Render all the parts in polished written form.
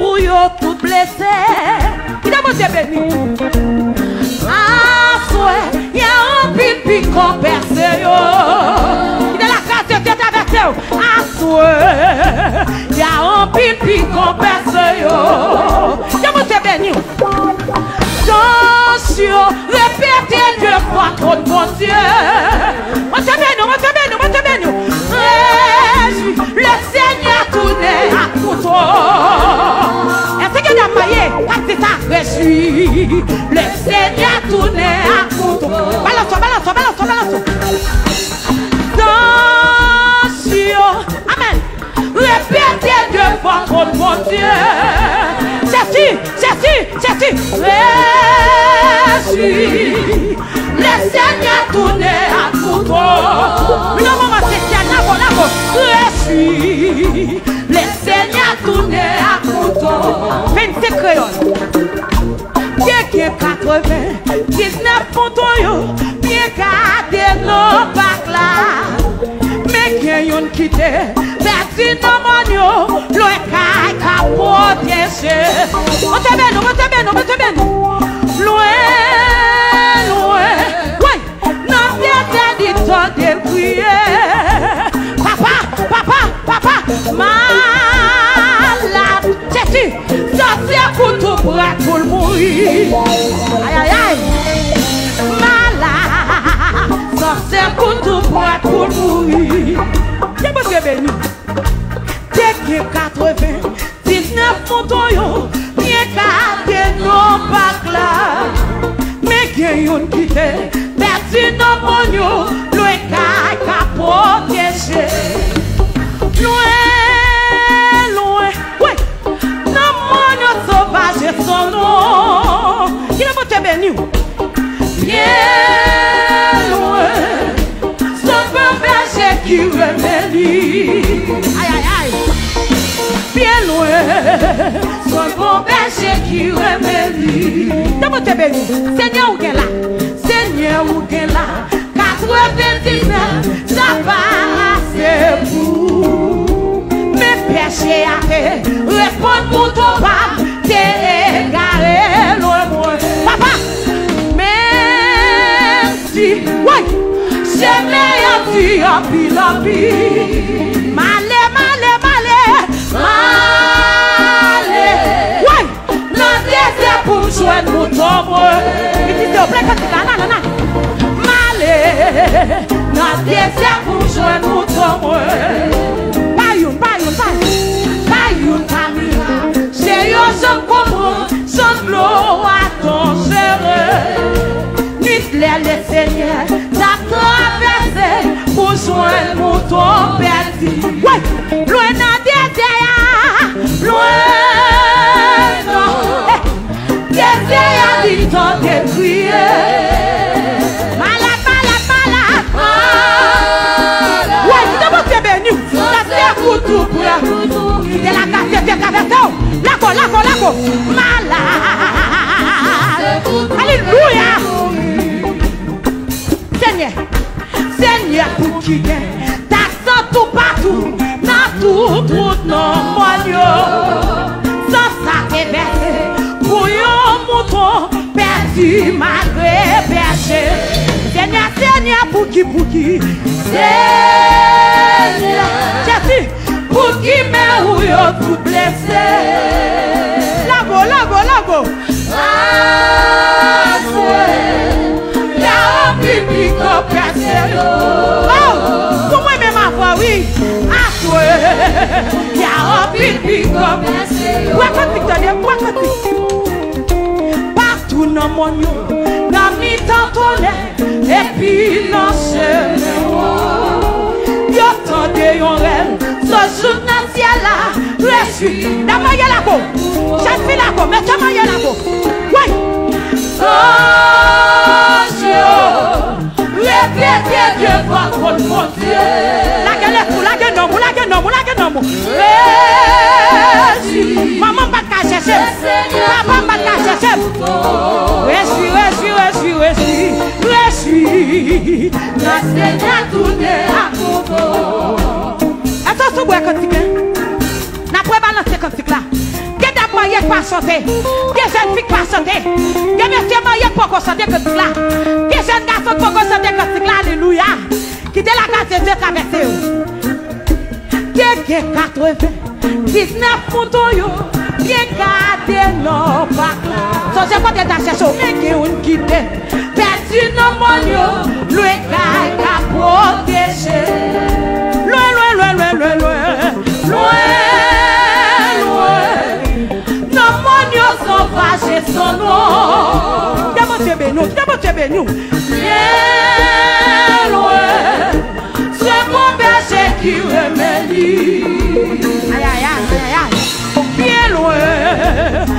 ou yo tout blessé. Qui a monté béni? Ah, souhait, y'a un pipi qu'on perce yo. Qui a la grâce de Dieu traversé yo. Ah, souhait, y'a un pipi qu'on perce yo. Qui a monté béni? Attention, répétez deux fois trop de bon Dieu. Montez béni. Le Seigneur tourne à couteau. Est-ce que vous avez quand c'est ça? Réjouis. Le Seigneur tourne à couteau. Balance. Attention. Amen. Répétez deux fois trop de bon Dieu. Cherchez. Réjouis. Le Seigneur tourne à couteau. Réjouis. Le Seigneur tourne à couteau. 27 créoles. Quelqu'un 80, 19 pontoyo. Bien gardé nos bacs là. Mais qui yon quitté. Perdu nos monio. Loin caille capote. Montez bien. Loin. Oui. Non bien dit tant de prier. Papa, malade. C'est-tu? Sorti un couteau pour le mourir. Aïe. Malade. Sorti un couteau pour le mourir. C'est bon Dieu béni. Dès que 80, 19 montoyons, bien gardé nos bacs là. Mais qu'il y a une quitté, perdu nos mognons, loin capote piégé. Loin, oui, nos mognons sauvages son nom. Il a monté béni. Bien loin, son bon berger qui remélie. Aïe. Bien loin, son bon berger qui remélie. T'as monté béni. Seigneur ou là, 99, ça va c'est vous. Mais péché à te, répondre pour ton papa, t'es égaré loin. Papa, même si, oui, j'ai meilleur en pile. Malé. Oui, non, c'est pour jouer mon tombeau. Il dit, au plein quand non, c'est pour jouer nous tomber. Payoun, caméra. C'est yo, je comprends. Son gloire à ton chéri. Nuit, les seigneurs, t'as traversé pour joindre mon ton perdu. Ouais, loin à des loin, non. Des dit tant de crier. De la carte de traversée. Lago. Malade. Alléluia. Seigneur, pour qui est. T'as tout partout. Dans toute route, non, moignon. Sans ça, t'es versé. Pour yon mouton. Perdu, malgré berger. Seigneur, pour qui. Seigneur. Jésus. Pour qui m'a ou yo tout blessé. Lago. Ah, c'est y'a un pipi qu'on perce. Oh, pour moi même ma voix, oui. Ah, c'est y'a un pipi qu'on perce. Partout dans mon nom, dans mi temps et puis dans ce yo tendez yon rêve. Ce jour dans le ciel là, reçu. D'abord y'a la go. J'ai fait la go, mais comment y'a la go? Oui. Oh Dieu, répétez Dieu votre mon Dieu. La gueule non. Reçu. Maman pas de chercher. Papa pas de chercher. Reçu. La Seigneur tourne à nouveau. Est-ce que vous avez un cantique? N'a pas balancé cantique là. Qu'est-ce que pas santé. Des jeunes filles pas santé. Des messieurs mariés pas santé que tout là. Des jeunes garçons pas santé que tout là. Alléluia. Qui de la grâce de Dieu traverser. Des 19 moutons. Bien gardé non pas. So je pas ta chercher mais qui on quitte. Perdu non monio, le gars a protégé. Loin non monio sauvage son nom. Dieu béni. Bien loin. C'est mon berger qui remédie. Aïe. Bien loin,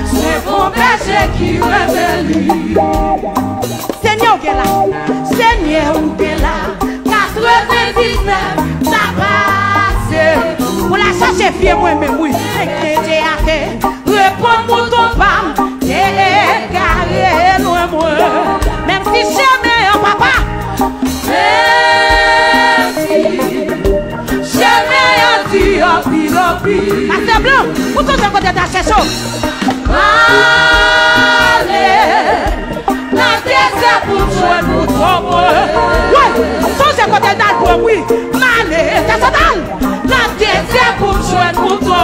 c'est mon berger qui remédie. Seigneur qui est là, 99, ça passe. Pour la chercher fier moi-même, oui. Réponds pour ton femme, carré loin moi. Même si jamais un papa, jamais un Dieu, Pasteur Blanc, pour tout ce côté de ta cherche. Allez, la terre pour jouer pour toi. Oui, tout ce côté d'album, oui. Malé, c'est total. La terre pour jouer pour toi.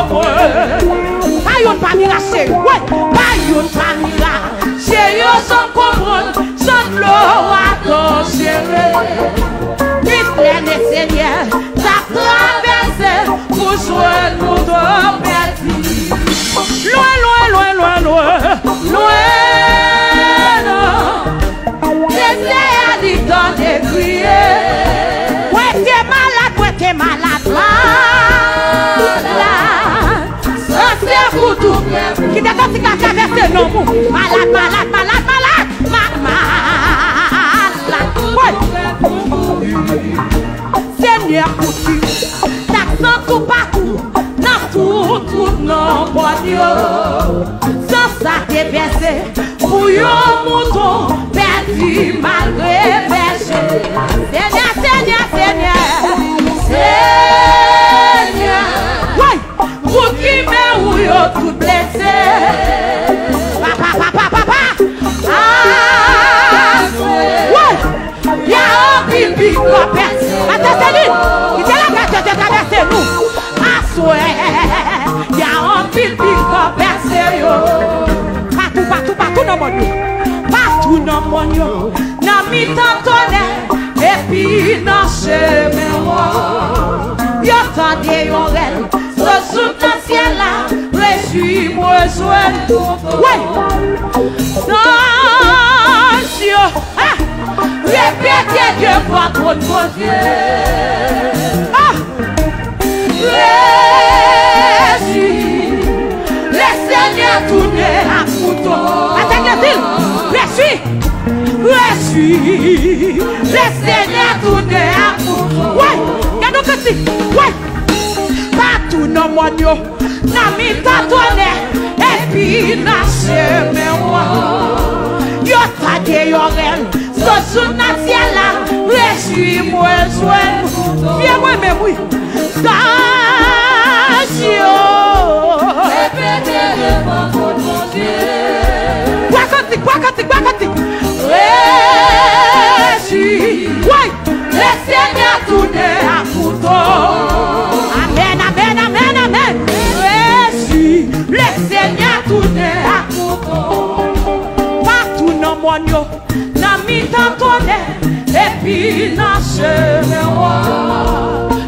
Pas une famille lâchée, oui. Pas une famille lâchée. J'ai eu son comprendre, son flot à ton chéri. Pleine Seigneur, ça traversé pour jouer pour toi. Loin. J'essaie à lui donner crier. Ouais, t'es malade. Ça c'est pour tout. Qui t'a dit qu'à traverser non. Malade. Seigneur, pour tu. T'accent tout partout. Tout non, bon Dieu. Sans ça t'es versé. Pour un mouton perdu malgré berger. Seigneur. Oui, pour qui me ou yo tout blessé. Papa. Ah, oui, y'a un pipi qu'on perce. Attends, Céline, qui t'a la carte de traverser nous. Y'a un fil qu'on perce yo. Partout dans mon yo. Partout dans mon yo. Dans mi tantone. Et puis dans chemin moi. Yo tande yon rel. Ce sous dans ciel là. Réjouis-moi joie. Ouais. Non Dieu. Répétez Dieu votre mon Dieu. Le Seigneur tourne à couteau. Réjouis. Le Seigneur tourne à couteau. Ouais, regardons que si. Ouais. Partout dans mon yo. N'a mis ta tonne. Et puis n'a chemin moi. Yo tade yon rel. So sous na ciel là. Réjouis-moi joie. Viens-moi mais oui. Répétez devant mon Dieu. Quacotique. Réjouis. Oui, le Seigneur tourne à couteau. Amen. Réjouis, le Seigneur tourne à couteau. Partout dans mon yo, dans mi tantone, et puis dans chemin.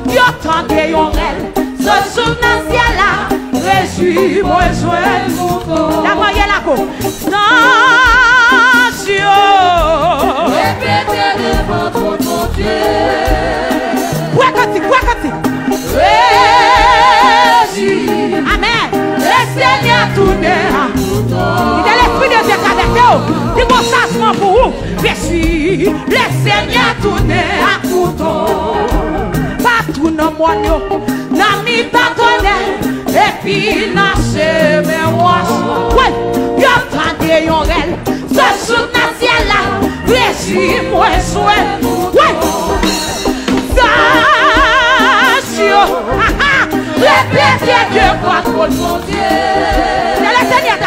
Yo tande yon rel. Ce souvenir ciel là, réjouis-moi joie. La moyenne la co. Nation. Répétez devant mon Dieu. Quacotique. Réjouis. Amen. Le Seigneur tourne à couteau. Il est l'esprit de Dieu traversé. Il bon changement pour vous. Réjouis. Le Seigneur tourne à couteau. Partout dans mon yo. N'a mis ta tonne. Et puis n'a chemin wash. Ouais, yo tande yon rel. Ce sous na ciel là. Réjouis-moi joie. Ouais. Station. Répétez Dieu votre mon Dieu. C'est le Seigneur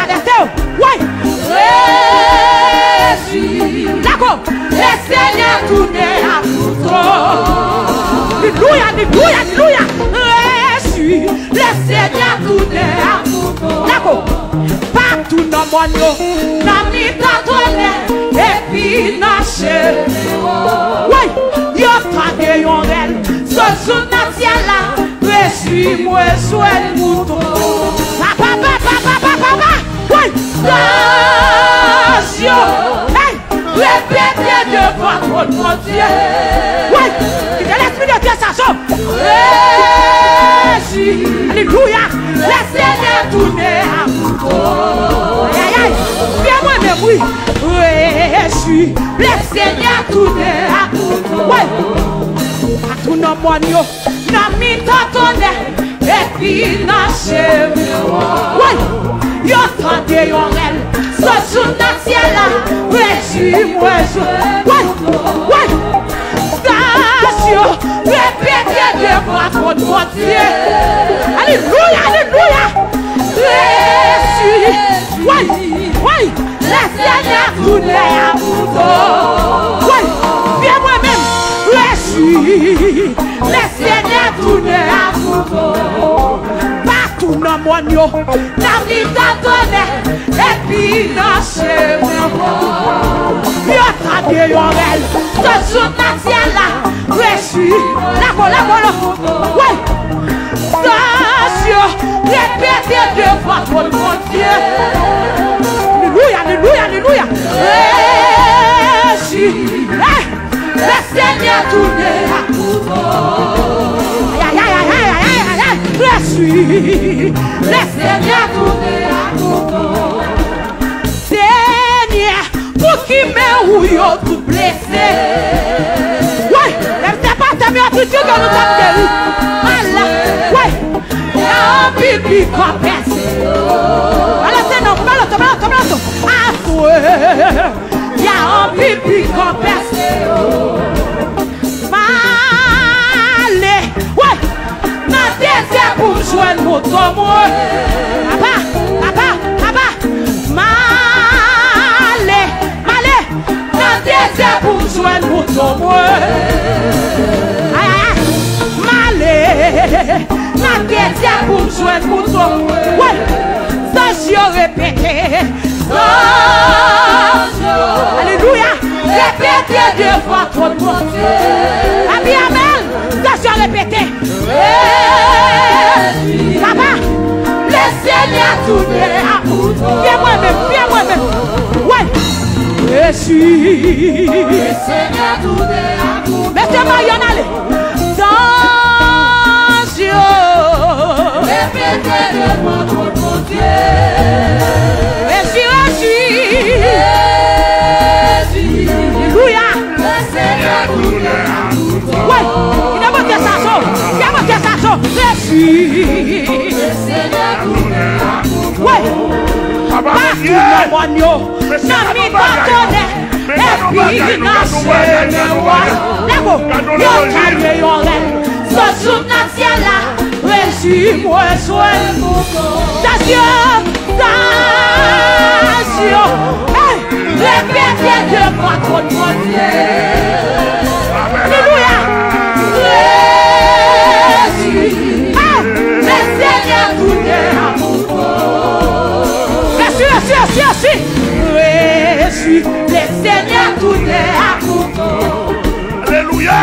Alléluia, alléluia. Réjouis, le Seigneur tourne à mon d'accord. Partout dans mon nom, dans mes tonnerres, et puis dans chez oui, yo tande yon rel, ce jour dans ciel là, réjouis-moi, sois le mouton. Papa, papa, papa, papa, oui, attention, hey, répétez devant votre Dieu. Oui, que l'Esprit de Dieu s'assomme. Réjouis, alléluia, le Seigneur tourne à mouton. Aïe, aïe, viens-moi même, oui. Réjouis, le Seigneur tourne à mouton. Oui, à tout nom mon yo, dans mi tontonne, et puis dans chez oui, yo tande yon rel, ce jour dans ciel là, réjouis-moi, oui, oui, attention, répétez devant votre Dieu. Alléluia, alléluia. Réjouis, oui, oui, le Seigneur tourne à mouton. Oui, viens moi-même, réjouis, le Seigneur tourne à mouton. Partout dans mon yo, dans mes tonnerres, et puis dans chez moi. Yo tande yon rel, ce jour dans ciel là, réjouis, la bola, oui, attention, répétez devant votre Dieu. Alléluia, alléluia, alléluia. Réjouis, le Seigneur tourne à mouton. Aïe, aïe, aïe, aïe, aïe, aïe, aïe. Réjouis, le Seigneur tourne à mouton. Seigneur, pour qui me ou yo tout blessé. Oui, c'est pas ta meilleure truc que nous avons guéri. Voilà, oui, il y a un bibi qu'on perce. Alors c'est non, balance. Ah, ouais, il y a un bibi qu'on perce. Malé, ouais, dans désert pour joindre mon tombeau. Papa, malé, dans désert pour joindre mon tombeau. Malé, dans désert pour joindre mon tombeau. Ouais, ça j'ai répété. Alléluia, répétez devant votre Dieu. Amen, ça j'ai répété. Papa, le Seigneur tourne à mouton. Viens moi-même. Ouais, je suis. Le Seigneur tourne à mouton. Mettez-moi y en aller. Répétez devant votre Dieu. Alléluia. Le Seigneur tourne à mouton. Oui, il a monté sa chose. Réjouis. Le Seigneur tourne à mouton. Oui. Partout dans mon yo, dans mes tonnerres, et puis dans chez moi. D'accord, yo tande yon rel, ce jour dans ciel là, réjouis-moi, sois le mouton. Attention, hey, répétez devant votre Dieu. Alléluia. Réjouis, le Seigneur tourne à mouton. Réjouis, le Seigneur tourne à mouton. Alléluia.